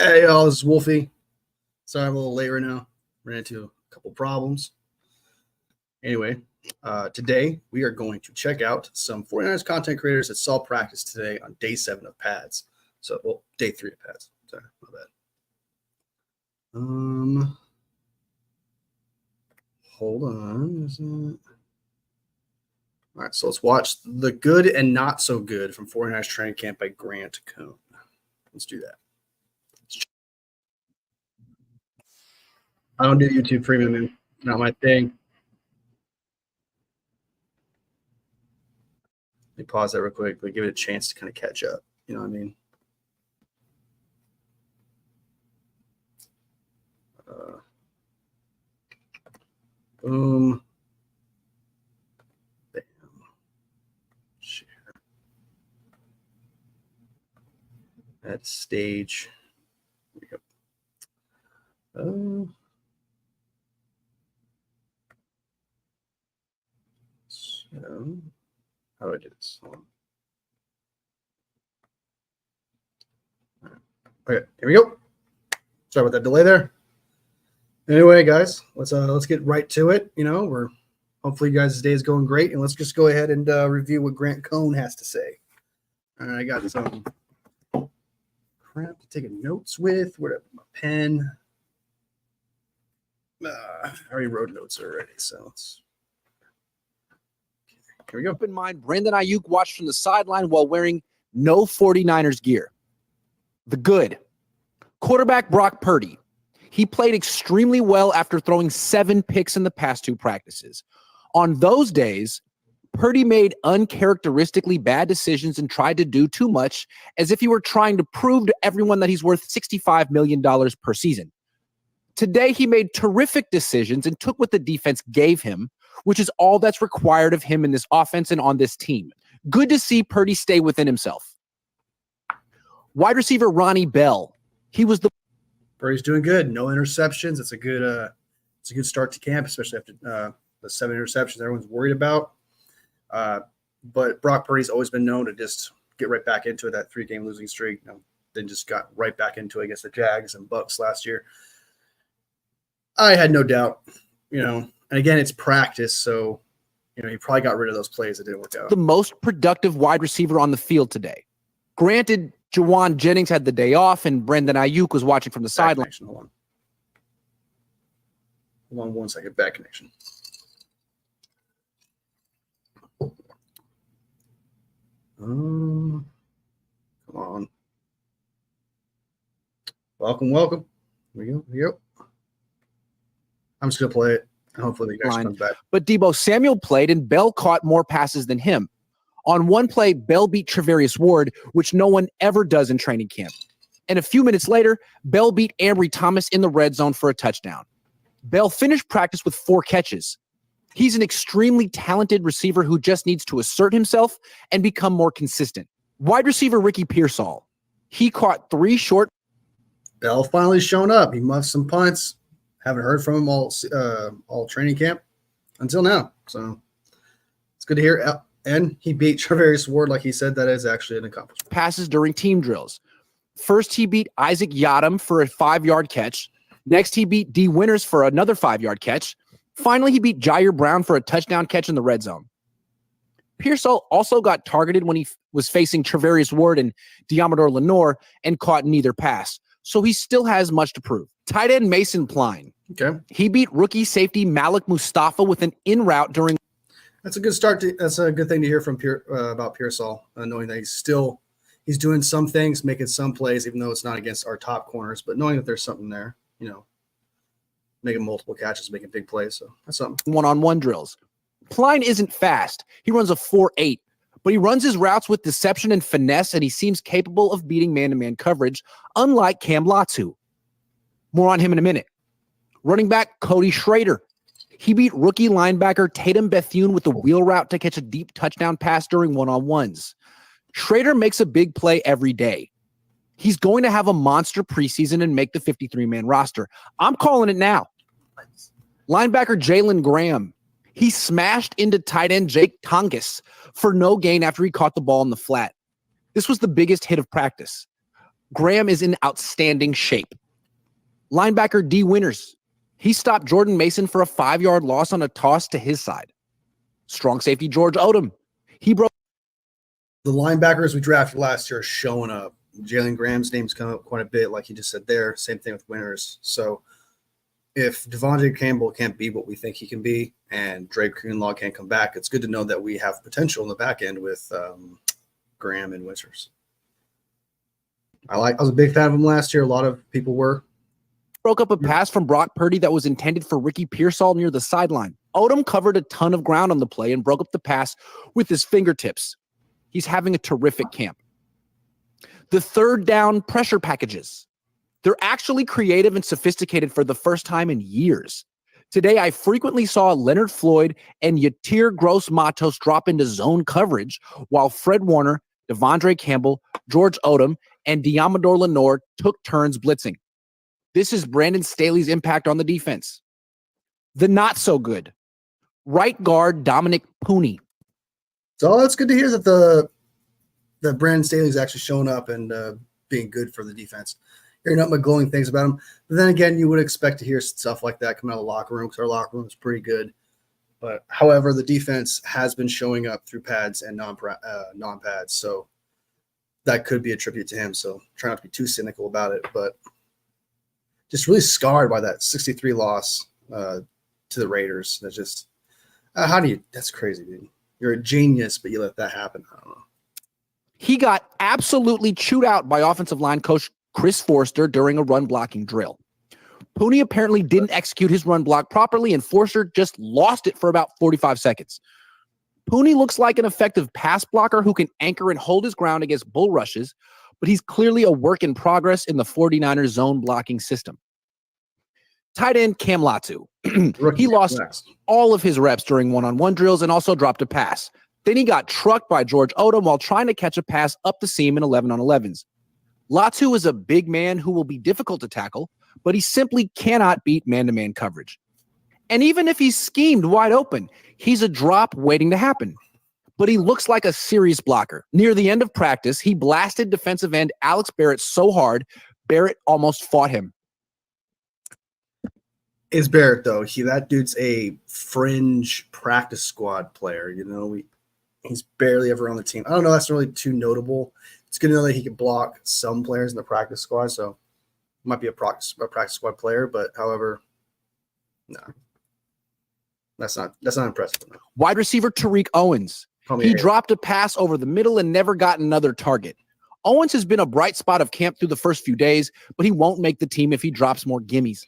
Hey, y'all, this is Wolfie. Sorry I'm a little late right now. Ran into a couple problems. Anyway, today we are going to check out some 49ers content creators that saw practice today on day 7 of pads. So, well, day 3 of pads. Sorry, my bad. Hold on. All right, so let's watch The Good and Not So Good from 49ers Training Camp by Grant Cohn. Let's do that. I don't do YouTube Premium, man. Not my thing. Let me pause that real quick, but give it a chance to kind of catch up. You know what I mean? Boom. Bam. Share. That stage. Here we go. So, how do I do this? Hold on. Okay, here we go. Sorry about that delay there. Anyway, guys, let's get right to it. You know, hopefully you guys' day is going great, and let's just go ahead and review what Grant Cohn has to say. All right, I got some crap to take notes with. Where my pen? I already wrote notes already, so let's. Here we go. Keep in mind, Brandon Ayuk watched from the sideline while wearing no 49ers gear. The good. Quarterback Brock Purdy. He played extremely well after throwing 7 picks in the past 2 practices. On those days, Purdy made uncharacteristically bad decisions and tried to do too much, as if he were trying to prove to everyone that he's worth $65 million per season. Today, he made terrific decisions and took what the defense gave him, which is all that's required of him in this offense and on this team. Good to see Purdy stay within himself. Wide receiver Ronnie Bell. He was the Purdy's doing good. No interceptions. It's a good start to camp, especially after the 7 interceptions everyone's worried about. But Brock Purdy's always been known to just get right back into it, that 3-game losing streak. Then just got right back into it against the Jags and Bucks last year. I had no doubt, and again, it's practice, so he probably got rid of those plays that didn't work out. The most productive wide receiver on the field today. Granted, Jawan Jennings had the day off, and Brandon Ayuk was watching from the sideline. Hold on 1 second. Back connection. Come on. Welcome. Here we go. I'm just going to play it. Hopefully the guy comes back. But Debo Samuel played, and Bell caught more passes than him. On one play, Bell beat Travarius Ward, which no one ever does in training camp. And a few minutes later, Bell beat Ambry Thomas in the red zone for a touchdown. Bell finished practice with 4 catches. He's an extremely talented receiver who just needs to assert himself and become more consistent. Wide receiver Ricky Pearsall. He caught 3 short. Bell finally shown up. He muffed some punts. Haven't heard from him all training camp until now. So it's good to hear. And he beat Travarius Ward, like he said. That is actually an accomplishment. Passes during team drills. First, he beat Isaac Yadam for a 5-yard catch. Next, he beat D. Winters for another 5-yard catch. Finally, he beat Jair Brown for a touchdown catch in the red zone. Pearsall also got targeted when he was facing Travarius Ward and Diamador Lenore and caught neither pass. So he still has much to prove. Tight end Mason Pline. Okay. He beat rookie safety Malik Mustafa with an in route during. That's a good start. That's a good thing to hear from about Pearsall, knowing that he's doing some things, making some plays, even though it's not against our top corners, but knowing that there's something there, making multiple catches, making big plays. So that's something. One-on-one drills. Pline isn't fast. He runs a 4.8, but he runs his routes with deception and finesse, and he seems capable of beating man-to-man coverage, unlike Cam Latu. More on him in a minute. Running back Cody Schrader. He beat rookie linebacker Tatum Bethune with a wheel route to catch a deep touchdown pass during one-on-ones. Schrader makes a big play every day. He's going to have a monster preseason and make the 53-man roster. I'm calling it now. Linebacker Jalen Graham. He smashed into tight end Jake Tongas for no gain after he caught the ball in the flat. This was the biggest hit of practice. Graham is in outstanding shape. Linebacker D. Winters. He stopped Jordan Mason for a 5-yard loss on a toss to his side. Strong safety George Odom. He broke The linebackers we drafted last year are showing up. Jalen Graham's name's come up quite a bit, like you just said there. Same thing with Winters. So if Devondre Campbell can't be what we think he can be and Drake Greenlaw can't come back, it's good to know that we have potential in the back end with Graham and Winters. I was a big fan of him last year. A lot of people were. broke up a pass from Brock Purdy that was intended for Ricky Pearsall near the sideline. Odom covered a ton of ground on the play and broke up the pass with his fingertips. He's having a terrific camp. The third down pressure packages. They're actually creative and sophisticated for the first time in years. Today, I frequently saw Leonard Floyd and Yatir Gross-Matos drop into zone coverage, while Fred Warner, Devondre Campbell, George Odom, and Diamador Lenore took turns blitzing. This is Brandon Staley's impact on the defense. The not so good. Right guard Dominic Pooney. So it's good to hear that that Brandon Staley's actually showing up and being good for the defense. Hearing nothing but glowing things about him. But then again, you would expect to hear stuff like that coming out of the locker room because our locker room is pretty good. But however, the defense has been showing up through pads and non-pads. So that could be a tribute to him. So try not to be too cynical about it. But just really scarred by that 63 loss to the Raiders. That's just that's crazy, dude. You're a genius, but you let that happen. I don't know. He got absolutely chewed out by offensive line coach Chris Forster during a run blocking drill. Pooney apparently didn't execute his run block properly, and Forster just lost it for about 45 seconds. Pooney looks like an effective pass blocker who can anchor and hold his ground against bull rushes, but he's clearly a work in progress in the 49ers zone blocking system. Tight end Cam Latu. He lost all of his reps during one-on-one drills and also dropped a pass. Then he got trucked by George Odom while trying to catch a pass up the seam in 11-on-11s. Latu is a big man who will be difficult to tackle, but he simply cannot beat man-to-man coverage. And even if he's schemed wide open, he's a drop waiting to happen. But he looks like a serious blocker. Near the end of practice, he blasted defensive end Alex Barrett so hard, Barrett almost fought him. Is Barrett, though. That dude's a fringe practice squad player. You know, he's barely ever on the team. I don't know. That's really too notable. It's good to know that he can block some players in the practice squad. So might be a practice squad player, but however, no, that's not impressive enough. Wide receiver Tariq Owens. He dropped a pass over the middle and never got another target. Owens has been a bright spot of camp through the first few days, but he won't make the team if he drops more gimmies.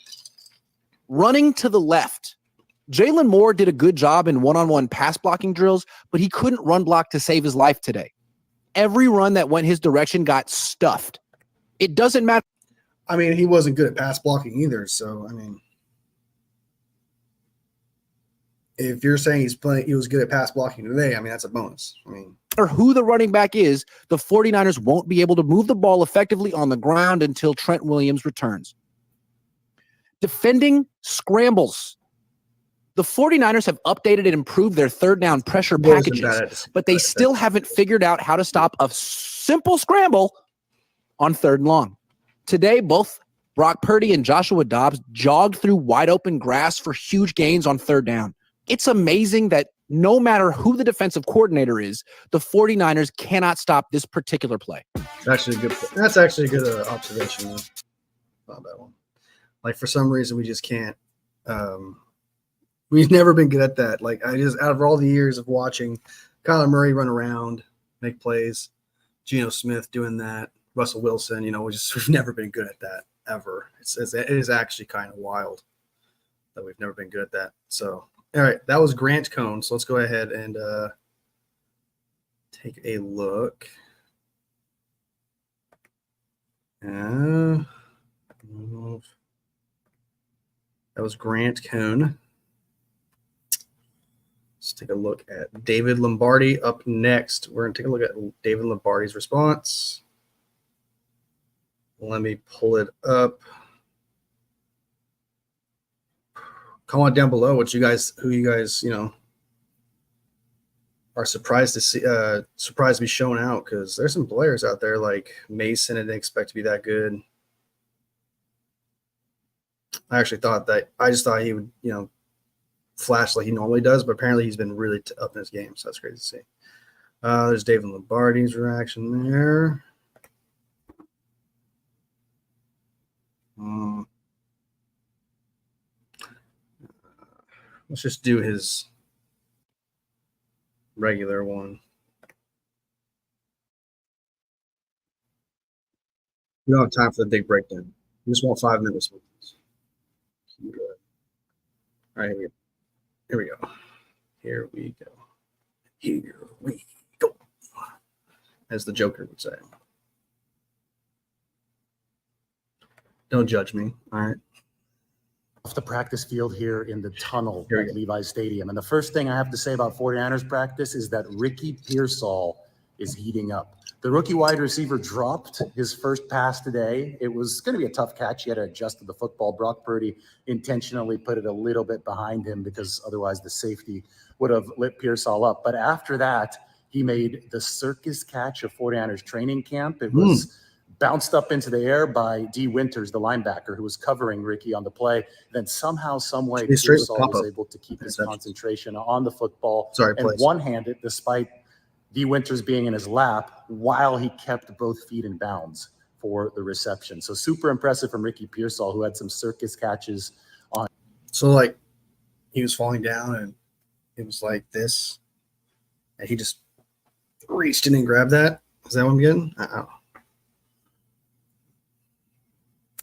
Running to the left. Jalen Moore did a good job in one-on-one pass blocking drills, but he couldn't run block to save his life today. Every run that went his direction got stuffed. It doesn't matter. I mean, he wasn't good at pass blocking either. So, I mean, if you're saying he was good at pass blocking today, I mean, that's a bonus. I mean, no matter who the running back is, the 49ers won't be able to move the ball effectively on the ground until Trent Williams returns. Defending scrambles. The 49ers have updated and improved their third down pressure packages, but they still haven't figured out how to stop a simple scramble on third and long. Today, both Brock Purdy and Joshua Dobbs jogged through wide open grass for huge gains on third down. It's amazing that no matter who the defensive coordinator is, the 49ers cannot stop this particular play. That's actually a good observation, though. Not that one. Like, for some reason, we just can't. We've never been good at that. Like, out of all the years of watching Kyler Murray run around, make plays, Geno Smith doing that, Russell Wilson, we've never been good at that ever. It is actually kind of wild that we've never been good at that. So, all right, that was Grant Cohn. So let's go ahead and take a look. That was Grant Cohn. Let's take a look at David Lombardi up next. We're going to take a look at David Lombardi's response. Let me pull it up. Comment down below who you guys are surprised to be shown out, because there's some players out there like Mason I didn't expect to be that good. I just thought he would, flash like he normally does, but apparently he's been really up in his game, so that's great to see. There's David Lombardi's reaction there. Let's just do his regular one. We don't have time for the big breakdown. We just want 5 minutes with this. All right, here we go. Here we go. Here we go. As the Joker would say. Don't judge me. All right. Off the practice field here in the tunnel Here we at go. Levi's Stadium. And the first thing I have to say about 49ers practice is that Ricky Pearsall is heating up. The rookie wide receiver dropped his first pass today. It was going to be a tough catch. He had to adjust to the football. Brock Purdy intentionally put it a little bit behind him because otherwise the safety would have lit Pearsall up. But after that, he made the circus catch of 49ers training camp. It was bounced up into the air by D. Winters, the linebacker, who was covering Ricky on the play. Then somehow, some way, Pearsall was able to keep his concentration on the football and one-handed, despite D. Winters being in his lap, while he kept both feet in bounds for the reception. So super impressive from Ricky Pearsall, who had some circus catches on. So, like, he was falling down, and it was like this, and he just reached in and grabbed that. Is that what I'm getting?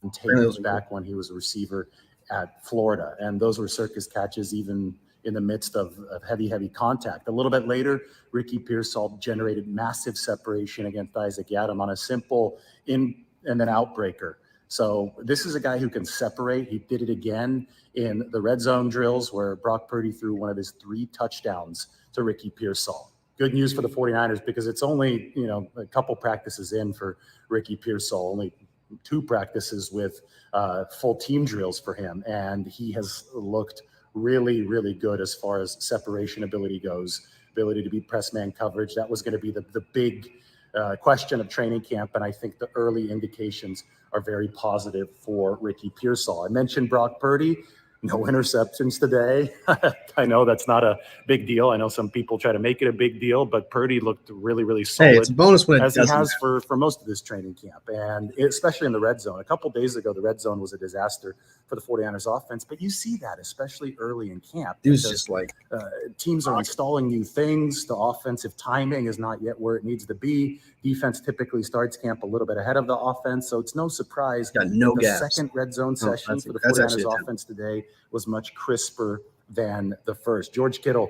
And taken back when he was a receiver at Florida. And those were circus catches even in the midst of heavy contact. A little bit later, Ricky Pearsall generated massive separation against Isaac Yiadom on a simple in and then out breaker. So this is a guy who can separate. He did it again in the red zone drills where Brock Purdy threw one of his 3 touchdowns to Ricky Pearsall. Good news for the 49ers because it's only, a couple practices in for Ricky Pearsall, only 2 practices with full team drills for him. And he has looked really good as far as separation ability goes, ability to beat press man coverage. That was going to be the big question of training camp. And I think the early indications are very positive for Ricky Pearsall. I mentioned Brock Purdy. No interceptions today. I know that's not a big deal. I know some people try to make it a big deal, but Purdy looked really solid. Hey, it's a bonus when it as he doesn't has for most of this training camp, and especially in the red zone. A couple days ago, the red zone was a disaster for the 49ers offense, but you see that especially early in camp. It was just like teams are installing new things. The offensive timing is not yet where it needs to be. Defense typically starts camp a little bit ahead of the offense, so it's no surprise got no the gaps. second red zone session for the 49ers offense today was much crisper than the first. George Kittle,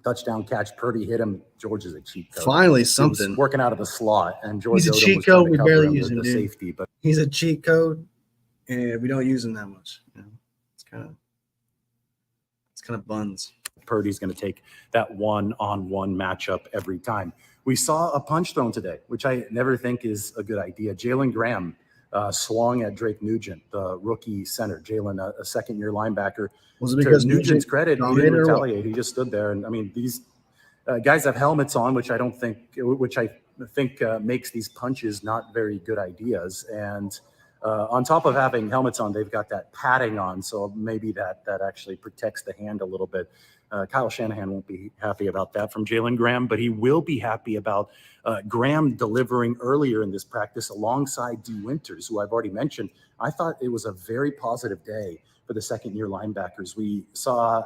touchdown catch. Purdy hit him. George is a cheat code. Finally, something. Working out of the slot, and George He's a Odom cheat was trying code. to We cover barely him use with him, the dude. safety, but He's a cheat code, and we don't use him that much. It's kind of buns. Purdy's going to take that one-on-one matchup every time. We saw a punch thrown today, which I never think is a good idea. Jalen Graham swung at Drake Nugent, the rookie center. Jalen, a second-year linebacker. Was it because to Nugent's credit, he didn't retaliate. What? He just stood there. And I mean, these guys have helmets on, which I think makes these punches not very good ideas. And on top of having helmets on, they've got that padding on, so maybe that actually protects the hand a little bit. Kyle Shanahan won't be happy about that from Jalen Graham, but he will be happy about Graham delivering earlier in this practice alongside D. Winters, who I've already mentioned. I thought it was a very positive day for the second-year linebackers. We saw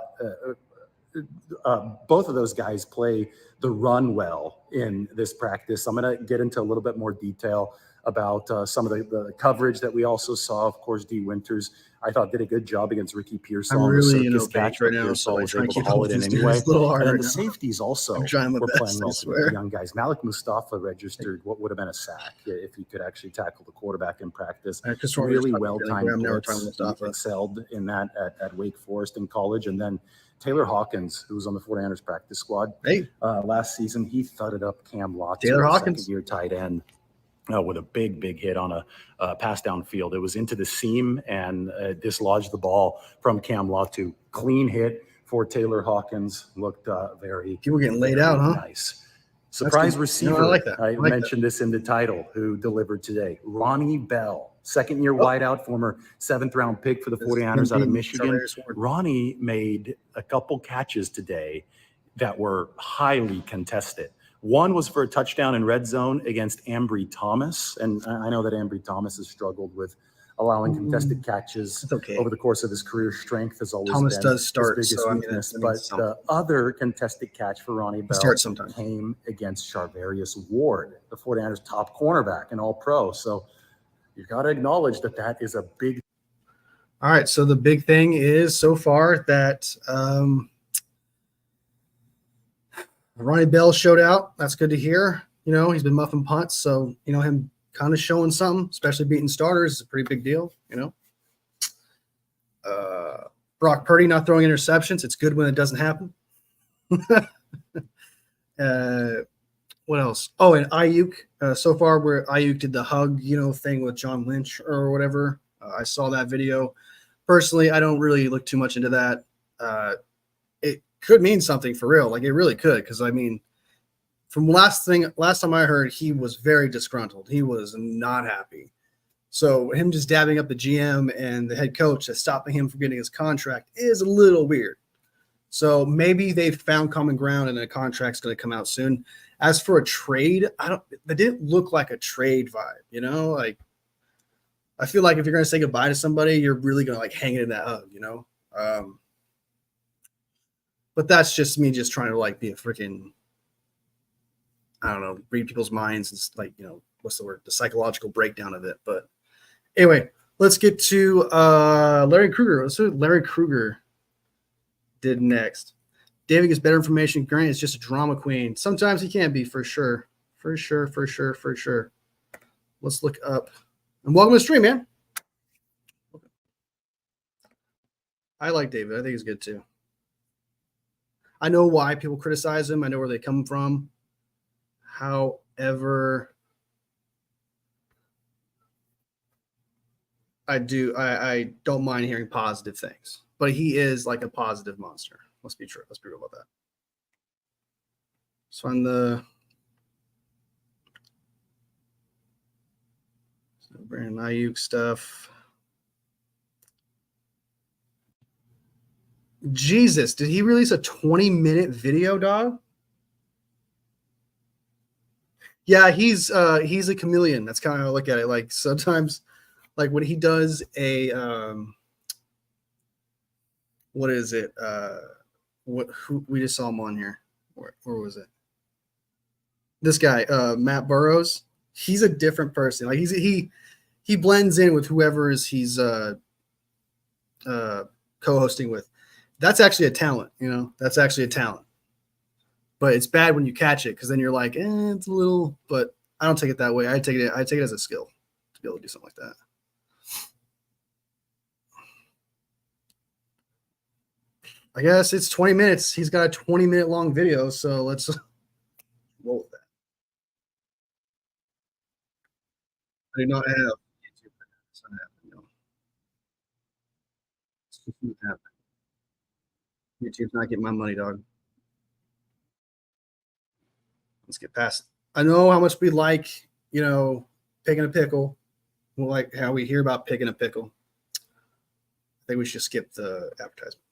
both of those guys play the run well in this practice. I'm going to get into a little bit more detail about some of the coverage that we also saw. Of course, D. Winters, I thought, did a good job against Ricky Pearsall. I'm really, catch right now. Pearsall So was trying able to to keep haul up it with in this anyway. dude. It's a little hard And then right the now. safeties also I'm trying my were best, playing I well swear. today. Young guys. Malik Mustafa registered what would have been a sack if he could actually tackle the quarterback in practice. Really well-timed blitz. He excelled in that at Wake Forest in college. And then Taylor Hawkins, who was on the 49ers practice squad last season, he thudded up Cam Lott, Taylor Hawkins, second-year tight end, with a big hit on a pass downfield. It was into the seam and dislodged the ball from Cam Lott. Clean hit for Taylor Hawkins looked very People getting laid out, huh? nice. Surprise good. receiver. No, I like that. I like mentioned this in the title, who delivered today. Ronnie Bell, second-year wideout, former seventh-round pick for the 49ers out of Michigan. Ronnie made a couple catches today that were highly contested. One was for a touchdown in red zone against Ambry Thomas. And I know that Ambry Thomas has struggled with allowing contested catches over the course of his career. Strength has always Thomas been does start, his biggest so, weakness. that means But the other contested catch for Ronnie Bell came against Charvarius Ward, the 49ers top cornerback and all-pro. So you've got to acknowledge that that is a big. All right, so the big thing is so far that Ronnie Bell showed out. That's good to hear. You know, he's been muffing punts, so, you know, him kind of showing something, especially beating starters, is a pretty big deal, you know. Brock Purdy not throwing interceptions. It's good when it doesn't happen. What else? Oh, and Ayuk. So far, where Ayuk did the hug, you know, thing with John Lynch or whatever. I saw that video. Personally, I don't really look too much into that. It could mean something for real. Like, it really could, because, I mean, from last time I heard, he was very disgruntled. He was not happy. So him just dabbing up the GM and the head coach that's stopping him from getting his contract is a little weird. So maybe they've found common ground and a contract's going to come out soon. As for a trade, that didn't look like a trade vibe, you know? Like, I feel like if you're going to say goodbye to somebody, you're really going to like hang it in that hug, you know? But that's just me just trying to like be a freaking, I don't know, read people's minds and like, you know, what's the word? The psychological breakdown of it. But anyway, let's get to Larry Krueger. Let's see what Larry Krueger did next. David gets better information. Grant is just a drama queen. Sometimes he can be, for sure. For sure. Let's look up. And welcome to the stream, man. I like David. I think he's good too. I know why people criticize him. I know where they come from. However, I don't mind hearing positive things. But he is like a positive monster. Let's be true. Let's be real about that. Let's find the Brandon Ayuk stuff. Jesus, did he release a 20-minute video, dog? Yeah, he's a chameleon. That's kind of how I look at it. Like sometimes, like when he does a what is it? Who we just saw him on here. Where was it? This guy, Matt Burrows. He's a different person. Like he blends in with whoever he's co-hosting with. That's actually a talent, you know. That's actually a talent. But it's bad when you catch it because then you're like, it's a little. But I don't take it that way. I take it as a skill to be able to do something like that. I guess it's 20 minutes. He's got a 20-minute long video, so let's roll with that. I do not have YouTube. It's not happening. No. It's not happening. YouTube's not getting my money, dog. Let's get past. I know how much we like, you know, picking a pickle. We like how we hear about picking a pickle. I think we should skip the advertisement.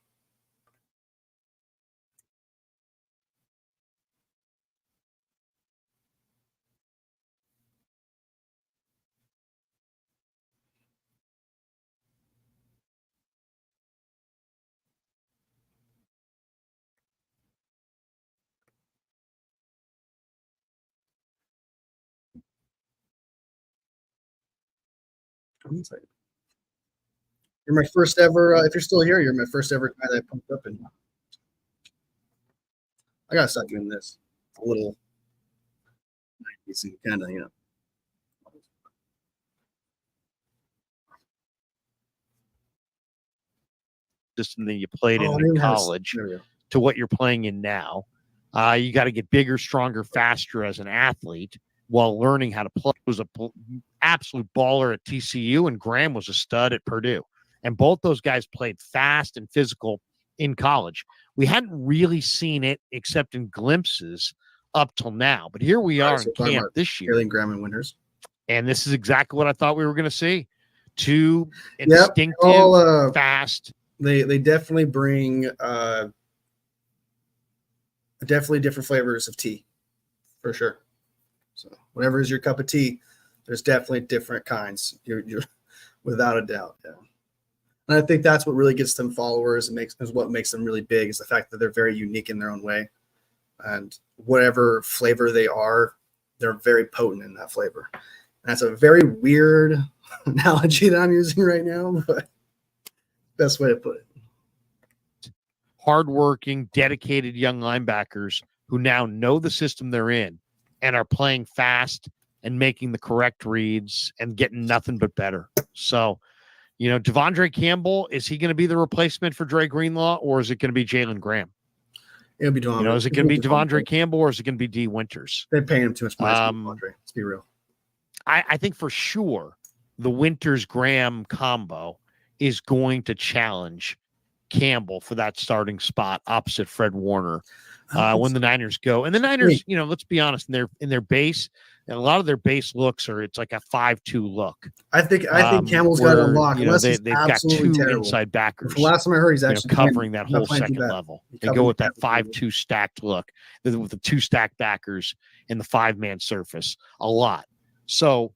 You're my first ever. If you're still here, you're my first ever guy that I pumped up in. I gotta stop doing this. A little, kind of, you know. System than you played in college to what you're playing in now. You got to get bigger, stronger, faster as an athlete while learning how to play. He was an absolute baller at TCU, and Graham was a stud at Purdue. And both those guys played fast and physical in college. We hadn't really seen it except in glimpses up till now. But here we are in camp this year. Graham and Winters. And this is exactly what I thought we were going to see. Two instinctive, fast. They definitely bring definitely different flavors of tea, for sure. So whatever is your cup of tea, there's definitely different kinds. You're without a doubt. Yeah. And I think that's what really gets them followers and is what makes them really big, is the fact that they're very unique in their own way. And whatever flavor they are, they're very potent in that flavor. And that's a very weird analogy that I'm using right now, but best way to put it. Hardworking, dedicated young linebackers who now know the system they're in and are playing fast and making the correct reads and getting nothing but better. So, Devondre Campbell, is he going to be the replacement for Dre Greenlaw, or is it going to be Jalen Graham? It'll be Devondre. Is it going to be Devondre Campbell, or is it going to be D. Winters? They're paying him too much money. Devondre, let's be real. I think for sure the Winters-Graham combo is going to challenge Campbell for that starting spot opposite Fred Warner when the Niners go. And the Niners, let's be honest, in their base, and a lot of their base looks it's like a 5-2 look. I think Campbell's got it unlocked. They've got two terrible inside backers. The last time I heard, he's actually covering that whole second level. They go with that 5-2 stacked look with the two stacked backers in the 5-man surface a lot. So,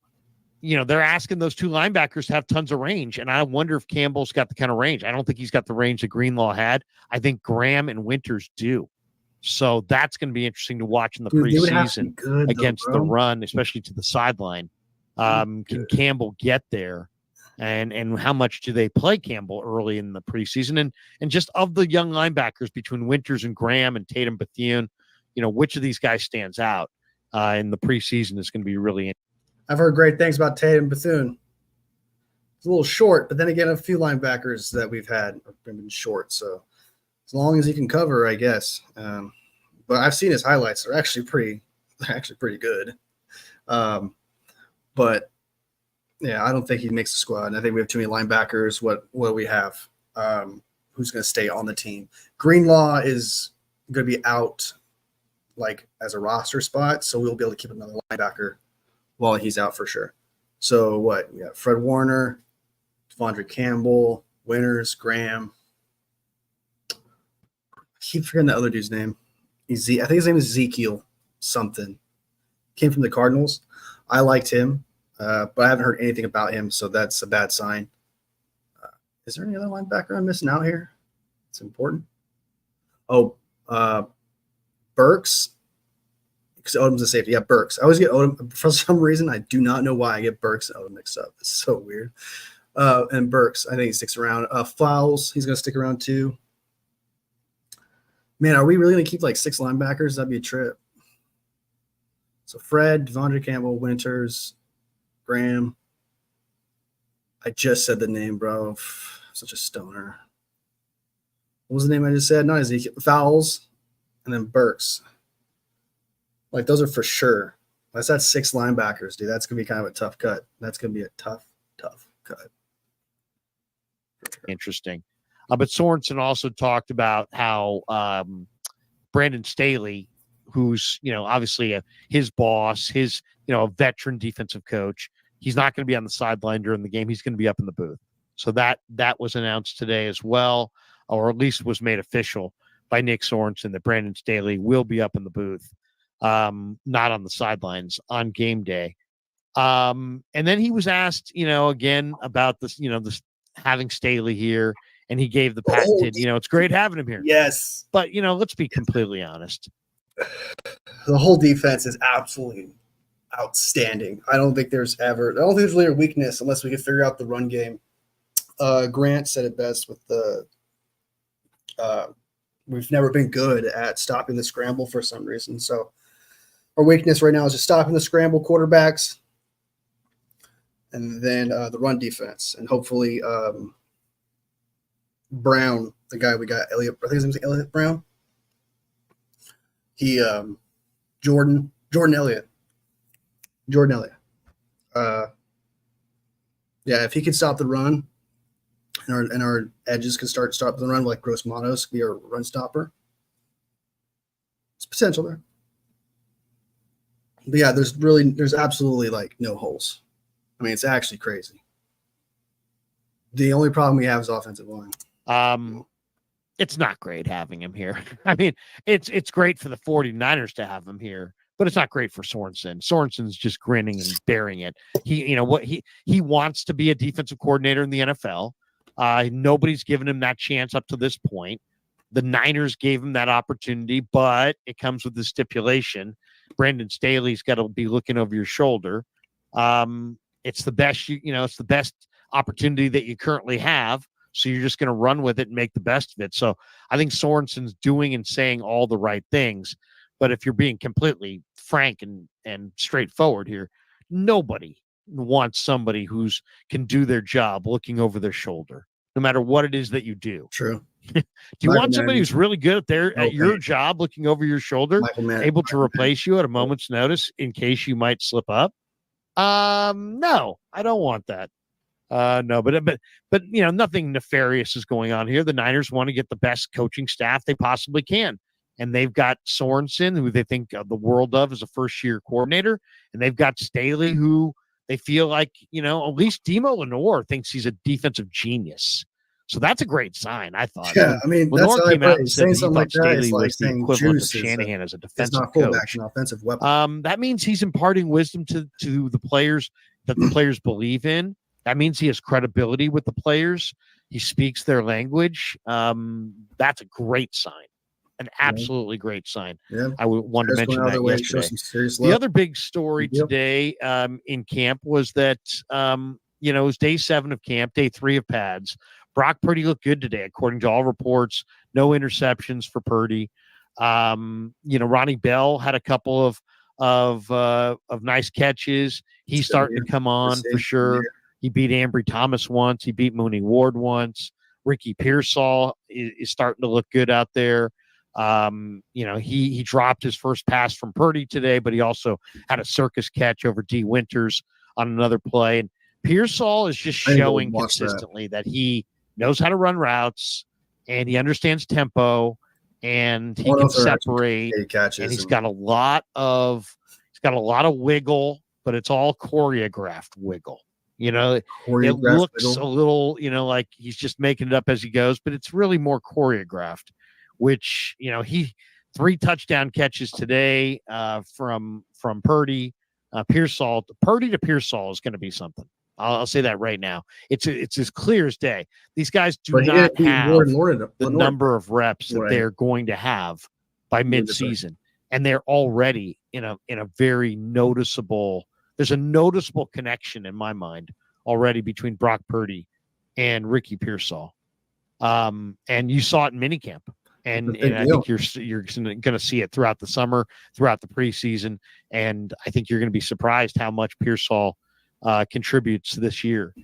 they're asking those two linebackers to have tons of range. And I wonder if Campbell's got the kind of range. I don't think he's got the range that Greenlaw had. I think Graham and Winters do. So that's going to be interesting to watch in the preseason against the run, especially to the sideline. Can Campbell get there? And how much do they play Campbell early in the preseason? And just of the young linebackers between Winters and Graham and Tatum Bethune, which of these guys stands out in the preseason is going to be really interesting. I've heard great things about Tatum Bethune. It's a little short, but then again, a few linebackers that we've had have been short. So as long as he can cover, I guess. But I've seen his highlights; they're actually pretty good. But yeah, I don't think he makes the squad. And I think we have too many linebackers. What do we have? Who's going to stay on the team? Greenlaw is going to be out, like as a roster spot, so we'll be able to keep another linebacker while he's out for sure. So what? We got Fred Warner, Devondre Campbell, Winters, Graham. I keep forgetting the other dude's name. I think his name is Ezekiel something. Came from the Cardinals. I liked him, but I haven't heard anything about him, so that's a bad sign. Is there any other linebacker I'm missing out here? It's important. Oh, Burks. Because Odom's a safety. Yeah, Burks. I always get Odom. For some reason, I do not know why I get Burks and Odom mixed up. It's so weird. And Burks, I think he sticks around. Fowles, he's going to stick around too. Man, are we really going to keep like 6 linebackers? That'd be a trip. So Fred, Devondre Campbell, Winters, Graham. I just said the name, bro. Such a stoner. What was the name I just said? Not Ezekiel. Fowles, and then Burks. Like, those are for sure. That's 6 linebackers, dude. That's going to be kind of a tough cut. That's going to be a tough cut. Sure. Interesting. But Sorensen also talked about how Brandon Staley, who's, obviously his boss, his, a veteran defensive coach, he's not going to be on the sideline during the game. He's going to be up in the booth. So that was announced today as well, or at least was made official by Nick Sorensen that Brandon Staley will be up in the booth. Not on the sidelines on game day. And then he was asked, again about this, this having Staley here, and he gave the patented, it's great having him here. Yes. But, let's be completely honest. The whole defense is absolutely outstanding. I don't think there's really a weakness unless we can figure out the run game. Grant said it best with the we've never been good at stopping the scramble for some reason. So our weakness right now is just stopping the scramble quarterbacks, and then the run defense, and hopefully Brown, the guy we got, Elliott. I think his name's Elliott Brown. He Jordan Elliott. Yeah, if he could stop the run, and our edges can stop the run, like Gross Matos could be our run stopper. It's potential there. But yeah, there's absolutely like no holes. I mean, it's actually crazy. The only problem we have is offensive line. It's not great having him here. I mean, it's great for the 49ers to have him here, but it's not great for Sorensen. Sorensen's just grinning and bearing it. He wants to be a defensive coordinator in the NFL. Nobody's given him that chance up to this point. The Niners gave him that opportunity, but it comes with the stipulation. Brandon Staley's got to be looking over your shoulder. It's the best, it's the best opportunity that you currently have. So you're just going to run with it and make the best of it. So I think Sorensen's doing and saying all the right things. But if you're being completely frank and straightforward here, nobody wants somebody who's can do their job looking over their shoulder, no matter what it is that you do. True. Do you want somebody who's really good at your job, looking over your shoulder, able to replace you at a moment's notice in case you might slip up? No, I don't want that. No, but nothing nefarious is going on here. The Niners want to get the best coaching staff they possibly can, and they've got Sorensen, who they think the world of as a first-year coordinator, and they've got Staley, who they feel like at least Demo Lenore thinks he's a defensive genius. So that's a great sign, I thought. Yeah, I mean, Lenore that's came out and said saying he something thought like that Staley is like was the saying equivalent of Juice Shanahan as a it's defensive not fullback, coach. an offensive weapon. That means he's imparting wisdom to the players that the players believe in. That means he has credibility with the players. He speaks their language. That's a great sign, an absolutely great sign. Yeah. I wanted to mention that yesterday. The other big story today in camp was that, it was day 7 of camp, day 3 of pads. Brock Purdy looked good today, according to all reports. No interceptions for Purdy. Ronnie Bell had a couple of nice catches. He's starting to come on for sure. He beat Ambry Thomas once. He beat Mooney Ward once. Ricky Pearsall is starting to look good out there. He dropped his first pass from Purdy today, but he also had a circus catch over D. Winters on another play. And Pearsall is just showing consistently that he knows how to run routes and he understands tempo and he can separate. And he's got a lot of wiggle, but it's all choreographed wiggle. It looks a little, like he's just making it up as he goes, but it's really more choreographed, which, he 3 touchdown catches today from Purdy. Purdy to Pearsall is going to be something. I'll say that right now. It's as clear as day. These guys do not have the number of reps that they're going to have by midseason, and they're already in a very noticeable. There's a noticeable connection in my mind already between Brock Purdy and Ricky Pearsall, and you saw it in minicamp, and I think you're going to see it throughout the summer, throughout the preseason, and I think you're going to be surprised how much Pearsall contributes this year.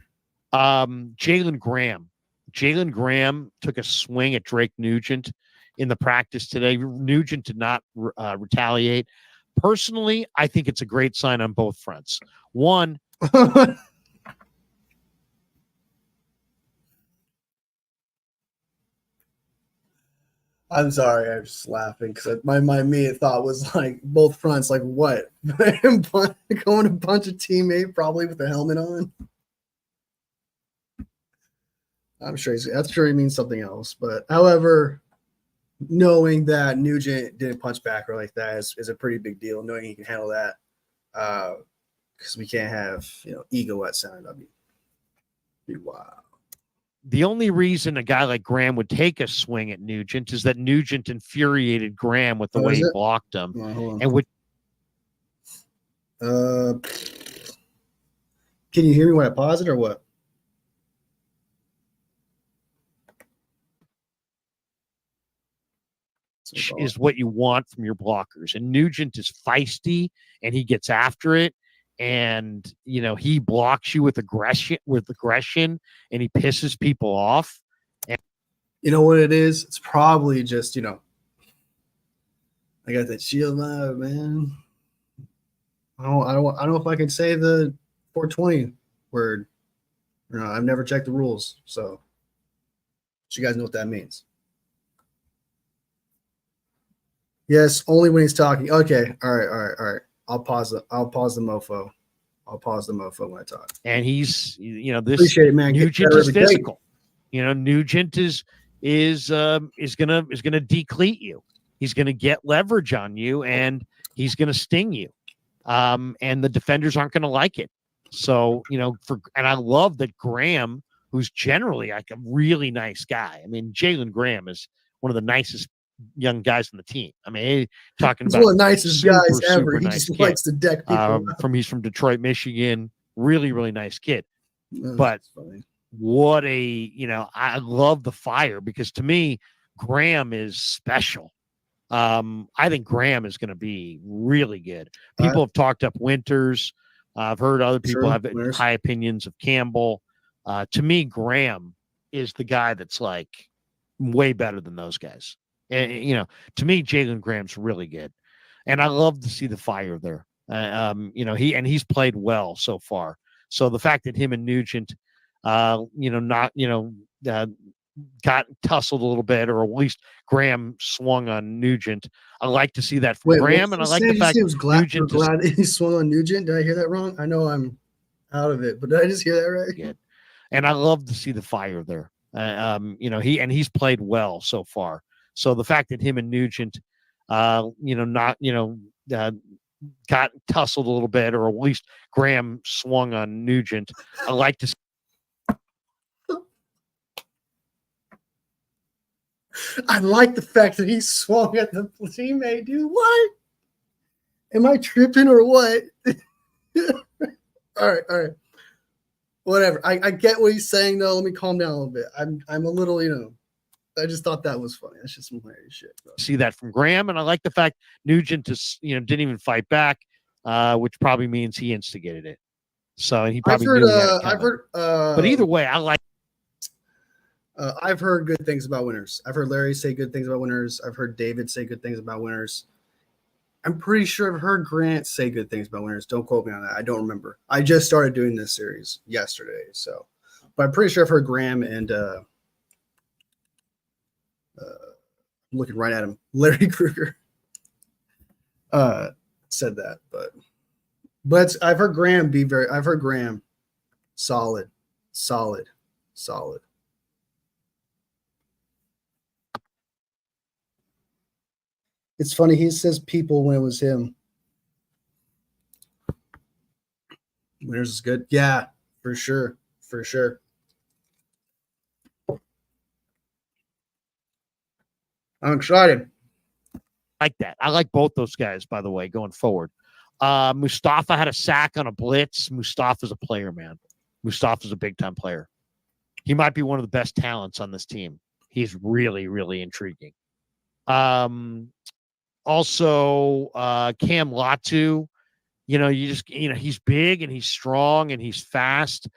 Jalen Graham took a swing at Drake Nugent in the practice today. Nugent did not retaliate. Personally, I think it's a great sign on both fronts. One, I'm sorry, I'm just laughing because my immediate thought was like both fronts, like what? Going to punch a teammate probably with a helmet on. I'm sure he means something else. But however, knowing that Nugent didn't punch back or like that is a pretty big deal. Knowing he can handle that, because we can't have ego at center. That'd be wild. The only reason a guy like Graham would take a swing at Nugent is that Nugent infuriated Graham with the way he blocked him, and would. Can you hear me when I pause it or what? Is what you want from your blockers, and Nugent is feisty and he gets after it, and he blocks you with aggression, and he pisses people off. And you know what it is? It's probably just I got that shield live, man. I don't know if I can say the 420 word. I've never checked the rules, so So you guys know what that means. Yes, only when he's talking. Okay, all right. I'll pause the mofo. I'll pause the mofo when I talk. And he's, this Appreciate it, man. Nugent is physical. Nugent is gonna decleat you. He's gonna get leverage on you, and he's gonna sting you. And the defenders aren't gonna like it. So, and I love that Graham, who's generally like a really nice guy. I mean, Jalen Graham is one of the nicest young guys on the team. I mean, talking he's about one of the nicest guys ever. He nice just kid. likes to deck people. He's from Detroit, Michigan. Really, really nice kid. But what I love the fire, because to me, Graham is special. I think Graham is going to be really good. People have talked up Winters. I've heard other people have high opinions of Campbell. To me, Graham is the guy that's like way better than those guys. And, to me, Jalen Graham's really good. And I love to see the fire there. He's played well so far. So the fact that him and Nugent, got tussled a little bit, or at least Graham swung on Nugent. I like to see that from Graham, and I like the fact Nugent glad he swung on Nugent. Did I hear that wrong? I know I'm out of it, but did I just hear that right? Yeah. And I love to see the fire there. He's played well so far. So the fact that him and Nugent, got tussled a little bit, or at least Graham swung on Nugent. I like to see. I like the fact that he swung at the teammate, dude. What? Am I tripping or what? All right. Whatever. I get what he's saying, though. Let me calm down a little bit. I'm a little, I just thought that was funny. That's just some hilarious shit. Bro. See that from Graham, and I like the fact Nugent just, didn't even fight back, which probably means he instigated it. So he probably I've heard. But either way, I like. I've heard good things about Winters. I've heard Larry say good things about Winters. I've heard David say good things about Winters. I'm pretty sure I've heard Grant say good things about Winters. Don't quote me on that. I don't remember. I just started doing this series yesterday, but I'm pretty sure I've heard Graham and looking right at him, Larry Krueger said that, but I've heard Graham I've heard Graham solid. It's funny. He says people when it was him. Winters is good. Yeah, for sure. I'm excited. Like that. I like both those guys, by the way, going forward. Mustafa had a sack on a blitz. Mustafa's a player, man. Mustafa's a big-time player. He might be one of the best talents on this team. He's really, really intriguing. Also, Cam Latu, he's big and he's strong and he's fast.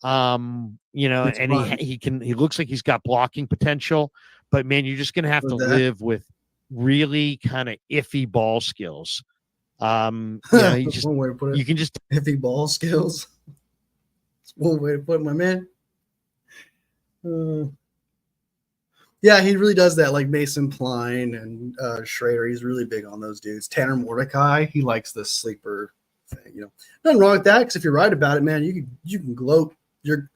And he looks like he's got blocking potential, but man, you're just going to have to live with really kind of iffy ball skills. You can just iffy ball skills. That's one way to put it, my man. Yeah, he really does that, like Mason Pline and Schrader. He's really big on those dudes. Tanner Mordecai, he likes the sleeper thing. Nothing wrong with that, because if you're right about it, man, you can gloat. Your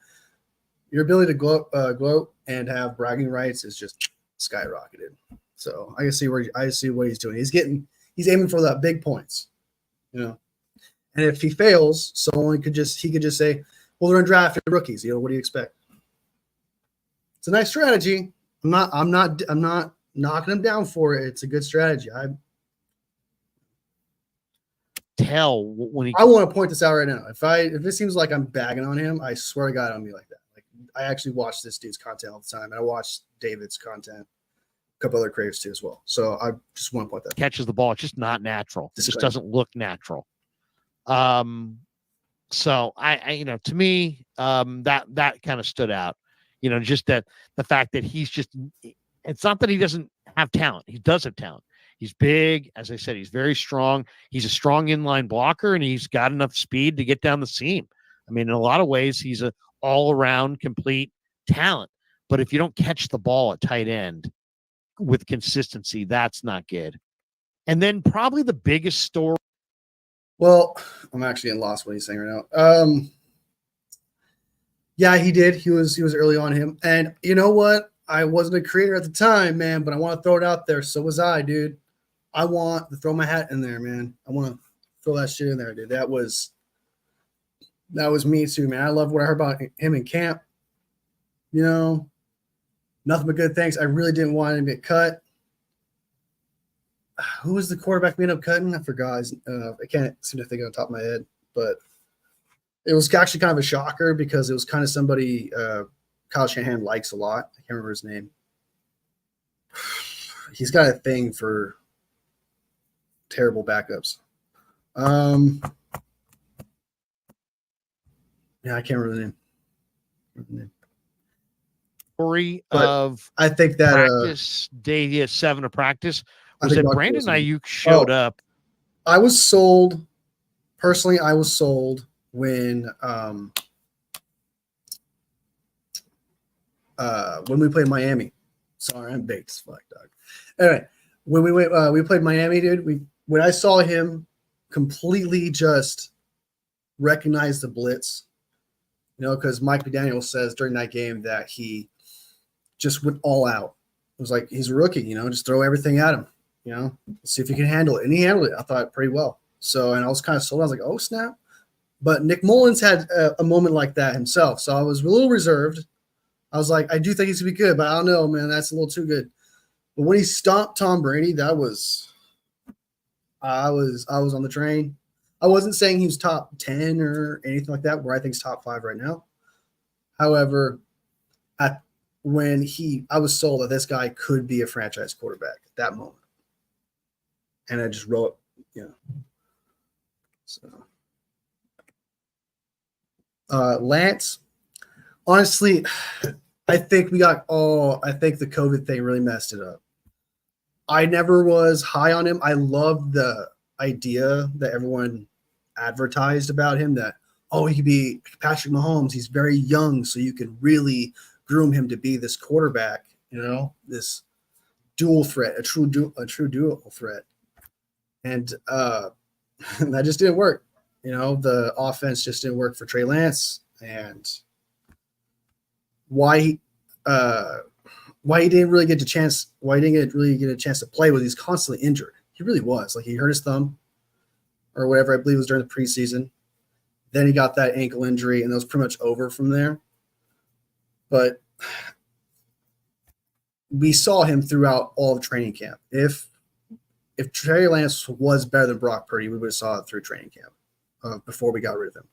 ability to gloat and have bragging rights is just skyrocketed. So I see what he's doing. He's aiming for that big points, And if he fails, he could just say, "Well, they're undrafted rookies. What do you expect?" It's a nice strategy. I'm not knocking him down for it. It's a good strategy. I want to point this out right now. If it seems like I'm bagging on him, I swear to God, I'll be like that. Like, I actually watch this dude's content all the time, and I watch David's content, a couple other creators too as well. So I just want to point that. Catches the ball, it's just not natural. It just doesn't look natural. So I to me, that kind of stood out. Just that the fact that it's not that he doesn't have talent. He does have talent. He's big. As I said, he's very strong. He's a strong inline blocker, and he's got enough speed to get down the seam. I mean, in a lot of ways, he's an all-around complete talent. But if you don't catch the ball at tight end with consistency, that's not good. And then probably the biggest story. Well, I'm actually in lost what he's saying right now. Yeah, he did. He was early on him. And you know what? I wasn't a creator at the time, man, but I want to throw it out there. So was I, dude. I want to throw my hat in there, man. I want to throw that shit in there, dude. That was me too, man. I love what I heard about him in camp. You know, nothing but good things. I really didn't want him to get cut. Who was the quarterback we ended up cutting? I forgot. I can't seem to think on the top of my head, but it was actually kind of a shocker because it was kind of somebody Kyle Shanahan likes a lot. I can't remember his name. He's got a thing for terrible backups. Yeah, I can't remember the name. Story But of I think that practice day 7 of practice was that Brandon Ayuk showed up. I was sold personally. I was sold when we played Miami. Sorry, I'm baked as fuck, dog. Anyway, when we played Miami, dude. When I saw him completely just recognize the blitz, you know, because Mike McDaniel says during that game that he just went all out. It was like he's a rookie, you know, just throw everything at him, you know, see if he can handle it. And he handled it, I thought, pretty well. So, and I was kind of sold. I was like, oh, snap. But Nick Mullins had a moment like that himself. So I was a little reserved. I was like, I do think he's going to be good, but I don't know, man. That's a little too good. But when he stomped Tom Brady, I was on the train. I wasn't saying he was top 10 or anything like that, where I think he's top 5 right now. However, I was sold that this guy could be a franchise quarterback at that moment. And I just wrote, you know. So Lance, honestly, I think the COVID thing really messed it up. I never was high on him. I loved the idea that everyone advertised about him that, oh, he could be Patrick Mahomes. He's very young, so you could really groom him to be this quarterback, you know, this dual threat, a true dual threat. And that just didn't work. You know, the offense just didn't work for Trey Lance. And why he didn't really get a chance to play was he's constantly injured. He really was. Like, he hurt his thumb or whatever, I believe it was during the preseason. Then he got that ankle injury, and that was pretty much over from there. But we saw him throughout all of training camp. If Trey Lance was better than Brock Purdy, we would have saw it through training camp before we got rid of him.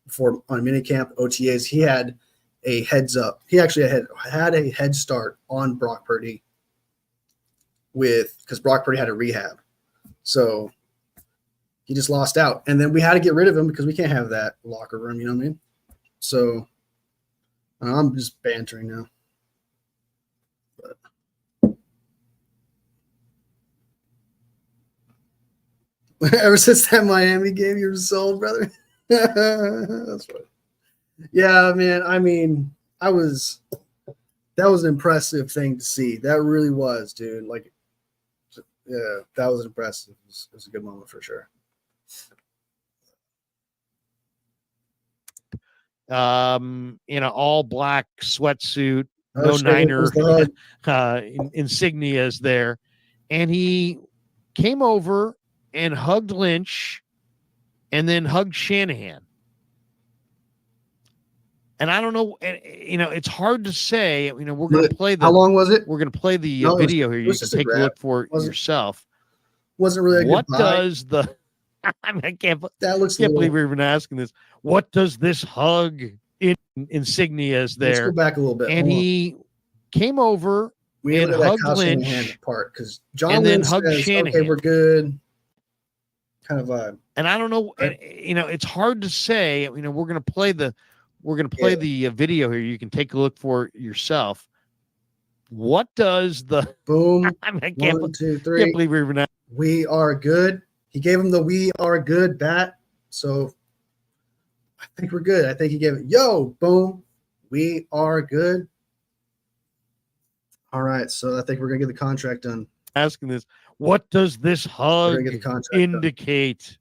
Before on minicamp, OTAs, he had a heads up. He actually had a head start on Brock Purdy because Brock Purdy had a rehab. So he just lost out. And then we had to get rid of him because we can't have that locker room, you know what I mean? So I'm just bantering now. But ever since that Miami game, you were sold, brother. That's right. Yeah, man. I mean, that was an impressive thing to see. That really was, dude. Like, yeah, that was impressive. It was a good moment for sure. In an all black sweatsuit, no Niner insignias there. And he came over and hugged Lynch and then hugged Shanahan. And I don't know, you know, it's hard to say. You know, we're going to play the. How long was it? We're going to play the video here. You can take a look for it yourself. Wasn't really a what good does the? I mean, I can't believe we're even asking this. What does this hug insignias there? Let's go back a little bit. And he came over and hugged Lynch part because John and Lynch then hugged says, Shanahan. Okay, we're good. Kind of vibe. And I don't know, you know, it's hard to say. You know, we're going to play the video here. You can take a look for it yourself. What does the boom? I mean, 1, 2, 3. Can't believe we're even. We are good. He gave him the "We are good" bat, so I think we're good. I think he gave it. Yo, boom, we are good. All right, so I think we're gonna get the contract done. Asking this, what does this We're hug gonna get the contract done. indicate?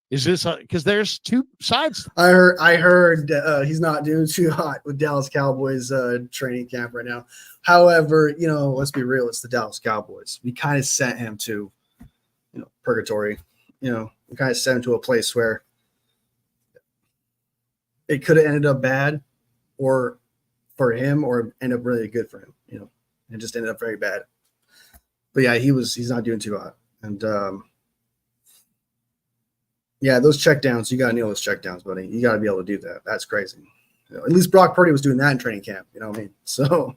Is this because there's two sides? I heard he's not doing too hot with Dallas Cowboys training camp right now. However, let's be real, it's the Dallas Cowboys. We kind of sent him to, purgatory. We kind of sent him to a place where it could have ended up bad, or for him, or end up really good for him. It just ended up very bad. But yeah, he's not doing too hot, and yeah, those checkdowns, you got to nail those checkdowns, buddy. You got to be able to do that. That's crazy. At least Brock Purdy was doing that in training camp. You know what I mean? So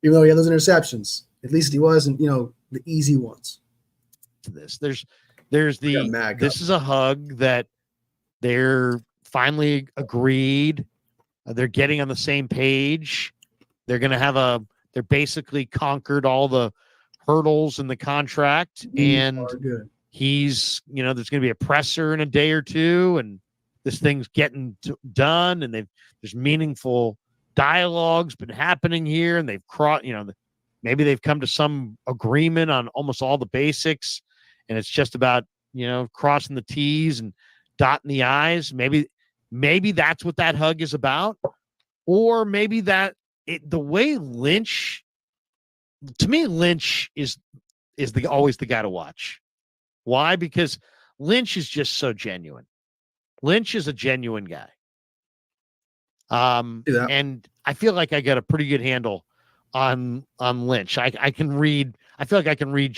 even though he had those interceptions, at least he wasn't, the easy ones. There's this is a hug that they're finally agreed. They're getting on the same page. They're going to they're basically conquered all the hurdles in the contract, and good. he's, there's going to be a presser in a day or two, and this thing's getting done, and there's meaningful dialogue's been happening here, and they've maybe they've come to some agreement on almost all the basics, and it's just about, crossing the T's and dotting the I's. Maybe that's what that hug is about, or maybe the way Lynch, to me, Lynch is always the guy to watch. Why? Because Lynch is just so genuine. Lynch is a genuine guy. And I feel like I got a pretty good handle on Lynch. I can read. I feel like I can read.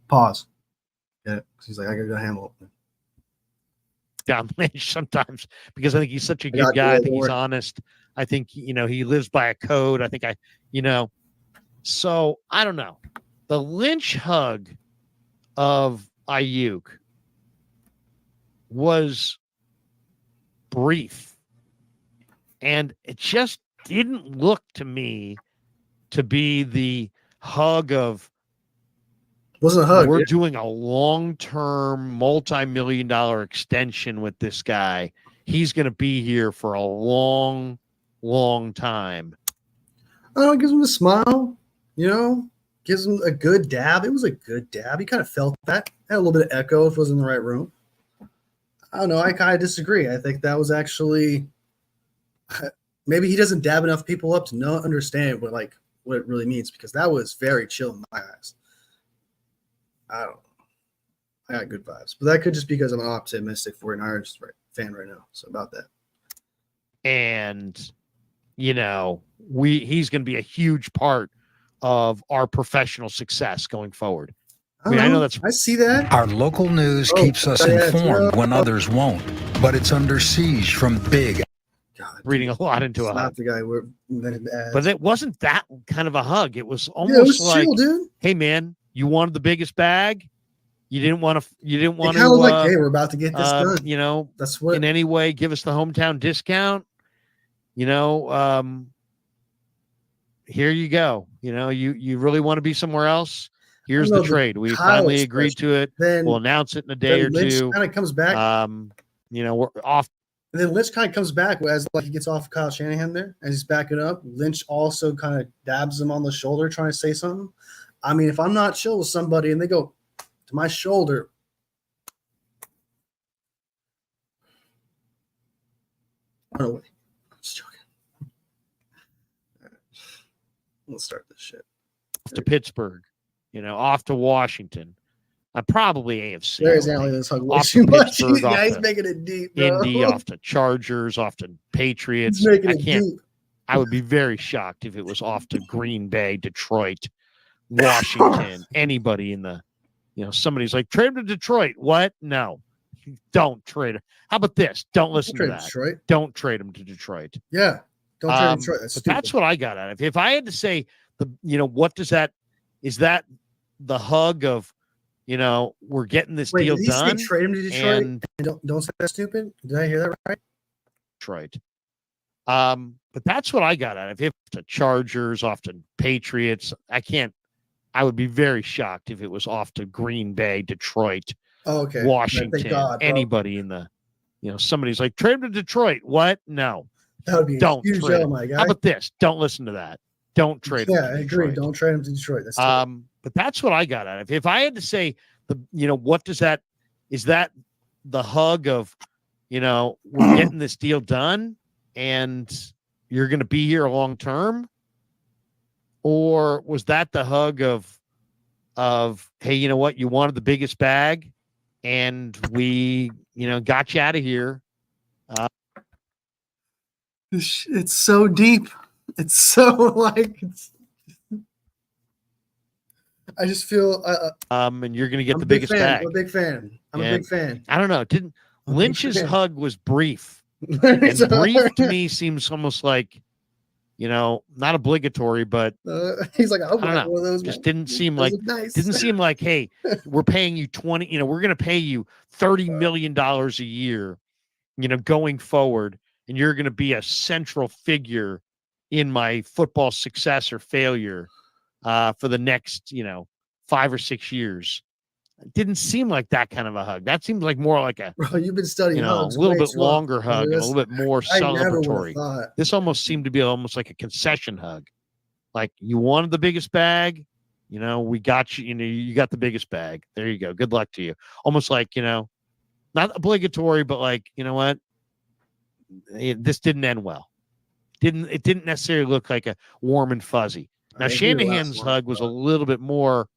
Pause. Yeah, he's like, I gotta go handle it. Down Lynch sometimes, because I think he's such a good guy. I think he's honest. I think, he lives by a code. I think so I don't know. The Lynch hug of Ayuk was brief, and it just didn't look to me to be the hug of, wasn't a hug. We're doing a long-term, multi-million-dollar extension with this guy. He's going to be here for a long, long time. It gives him a smile, gives him a good dab. It was a good dab. He kind of felt that. Had a little bit of echo if it was in the right room. I don't know. I kind of disagree. I think that was actually, maybe he doesn't dab enough people up to understand what it really means, because that was very chill in my eyes. I don't know. I got good vibes, but that could just be because I'm an optimistic 49ers fan right now. So about that. And, he's going to be a huge part of our professional success going forward. I know I see that. Our local news keeps us informed when others won't, but it's under siege from big. God, reading a lot into it. Not the guy but it wasn't that kind of a hug. It was almost like, chill, dude. Hey man, you wanted the biggest bag. You didn't want to. Kind of like, hey, we're about to get this done. That's what. In any way, give us the hometown discount. Here you go. You really want to be off. Here's the trade. We finally agreed to it. We'll announce it in a day or two. Kind of comes back. We're off. And then Lynch kind of comes back as he gets off of Kyle Shanahan there, as he's backing up. Lynch also kind of dabs him on the shoulder, trying to say something. I mean, if I'm not chill with somebody and they go to my shoulder, run away. I'm just joking. All right. Let's start this shit. To Pittsburgh, off to Washington. Probably AFC. There's this hug off to Pittsburgh. Yeah, he's making it deep. Bro. Indy, off to Chargers, off to Patriots. He's making it deep. I would be very shocked if it was off to Green Bay, Detroit, Washington, anybody in the, somebody's like, trade him to Detroit. What? No, don't trade him. How about this? Don't listen to that. Detroit. Don't trade him to Detroit. Yeah. Don't trade Detroit. That's what I got out of it. If I had to say what does that, is that the hug of, we're getting this deal done. Did he say trade him to Detroit? And don't say that's stupid. Did I hear that right? Detroit. But that's what I got out of it. The Chargers, off to Patriots. I would be very shocked if it was off to Green Bay, Detroit, Washington, anybody in the, somebody's like, trade him to Detroit. What? No. That would be don't huge. trade Oh my God. How about this? Don't listen to that. don't trade. Yeah, I agree. Don't trade him to Detroit. That's but that's what I got out of it. If I had to say what does that, is that the hug of, we're getting this deal done and you're going to be here long term? Or was that the hug of, hey, you know what? You wanted the biggest bag and we, got you out of here. It's so deep. It's so like, I just feel, and you're going to get I'm the biggest bag. I'm a big fan. I'm a big fan. I don't know. Lynch's hug was brief. And brief to me seems almost like, not obligatory, but he's like, I don't know. One of those, just man. didn't seem like nice. Didn't seem like, hey, we're paying you 20, we're going to pay you $30 million a year, going forward, and you're going to be a central figure in my football success or failure for the next, 5 or 6 years. It didn't seem like that kind of a hug. That seemed like more like a, bro, you've been studying hugs a little bit too long. longer hug and a little bit more celebratory. Thought. This almost seemed to be almost like a concession hug. Like, you wanted the biggest bag, we got you, you got the biggest bag. There you go. Good luck to you. Almost like, not obligatory, but like, you know what? This didn't end well. It didn't necessarily look like a warm and fuzzy. Now, Shanahan's hug was a little bit more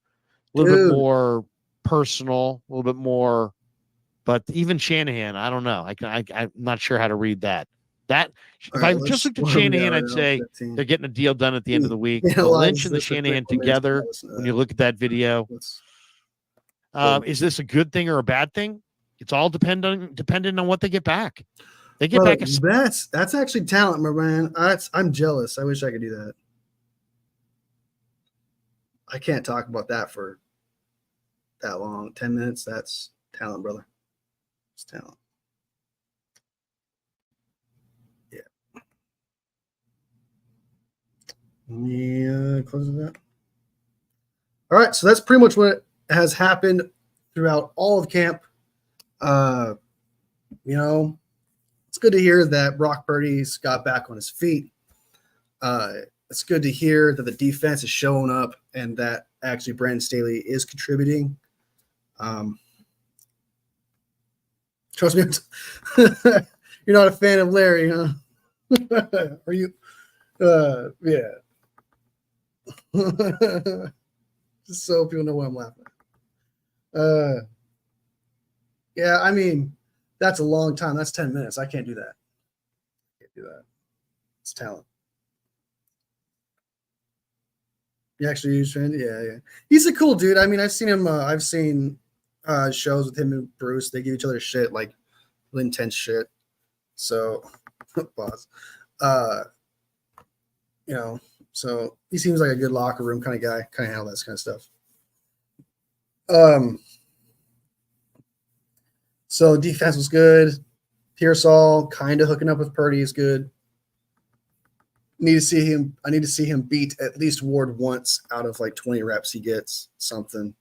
personal, a little bit more, but even Shanahan, I don't know. I'm not sure how to read that. If I just looked at Shanahan, I'd say they're getting a deal done at the end of the week. The Lynch and the Shanahan together, when you look at that video, is this a good thing or a bad thing? It's all dependent on what they get back. They get back. That's actually talent, my man. I'm jealous. I wish I could do that. I can't talk about that for that long. 10 minutes. That's talent, brother. It's talent. Yeah. Let me close that. All right. So that's pretty much what has happened throughout all of camp. It's good to hear that Brock Purdy's got back on his feet. It's good to hear that the defense is showing up and that actually Brandon Staley is contributing. Trust me, you're not a fan of Larry, huh? Are you? Yeah. Just so people know why I'm laughing. Yeah, I mean, that's a long time. That's 10 minutes. I can't do that. It's talent. You actually use friend? Yeah. He's a cool dude. I mean, I've seen him. I've seen shows with him and Bruce. They give each other shit, like really intense shit. So, pause. So he seems like a good locker room kind of guy. Kind of handle that kind of stuff. So defense was good. Pearsall kind of hooking up with Purdy is good. I need to see him beat at least Ward once out of like 20 reps he gets something.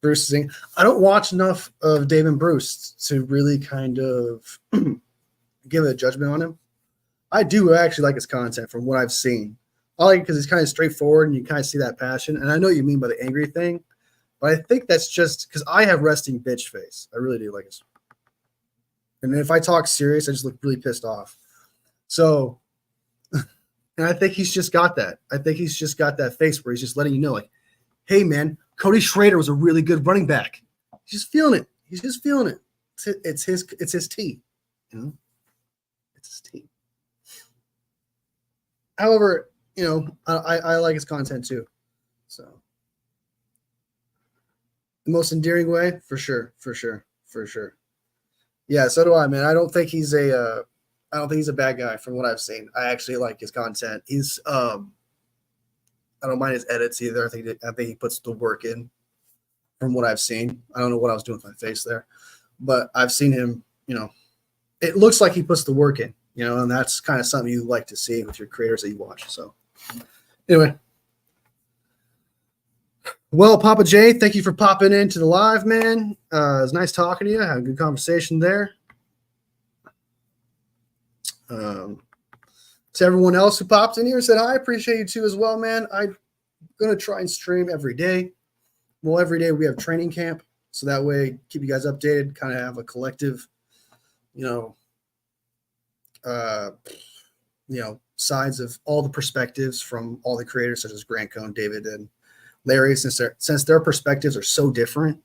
Bruce is I don't watch enough of Dave and Bruce to really kind of give a judgment on him. I do actually like his content from what I've seen. I like it because he's kind of straightforward and you kind of see that passion. And I know what you mean by the angry thing, but I think that's just because I have resting bitch face. I really do like it. And if I talk serious, I just look really pissed off. So, and I think he's just got that. I think he's just got that face where he's just letting you know, like, hey, man, Cody Schrader was a really good running back. He's just feeling it. He's just feeling it. It's his team. It's his team. However, I like his content too. So, the most endearing way, for sure. Yeah, so do I, man. I don't think he's a bad guy from what I've seen. I actually like his content. He's I don't mind his edits either. I think he puts the work in from what I've seen. I don't know what I was doing with my face there, but I've seen him, it looks like he puts the work in, and that's kind of something you like to see with your creators that you watch. So anyway, well, Papa J, thank you for popping into the live, man. It was nice talking to you. Had a good conversation there. To everyone else who popped in here and said hi, I appreciate you too as well, man. I'm gonna try and stream every day. Well, every day we have training camp, so that way keep you guys updated. Kind of have a collective, sides of all the perspectives from all the creators, such as Grant Cohn, David, and Larry. Since their perspectives are so different,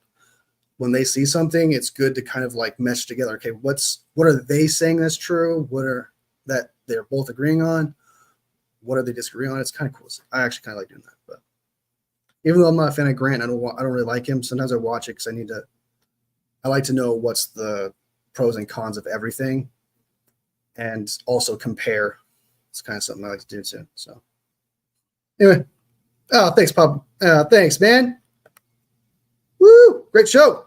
when they see something, it's good to kind of like mesh together. Okay, what are they saying that's true? What are that they're both agreeing on? What are they disagreeing on? It's kind of cool. I actually kind of like doing that. But even though I'm not a fan of Grant, I don't really like him. Sometimes I watch it because I like to know what's the pros and cons of everything, and also compare. It's kind of something I like to do too. So anyway, thanks, Pop. Thanks, man. Woo! Great show.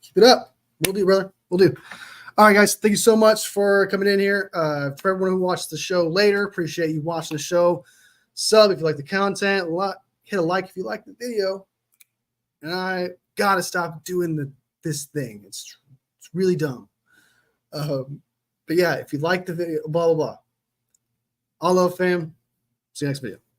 Keep it up. We'll do, brother. We'll do. All right, guys. Thank you so much for coming in here. For everyone who watched the show later, appreciate you watching the show. Sub if you like the content. Hit a like if you like the video. And I gotta stop doing this thing. It's really dumb. But yeah, if you like the video, blah blah blah. All love, fam. See you next video.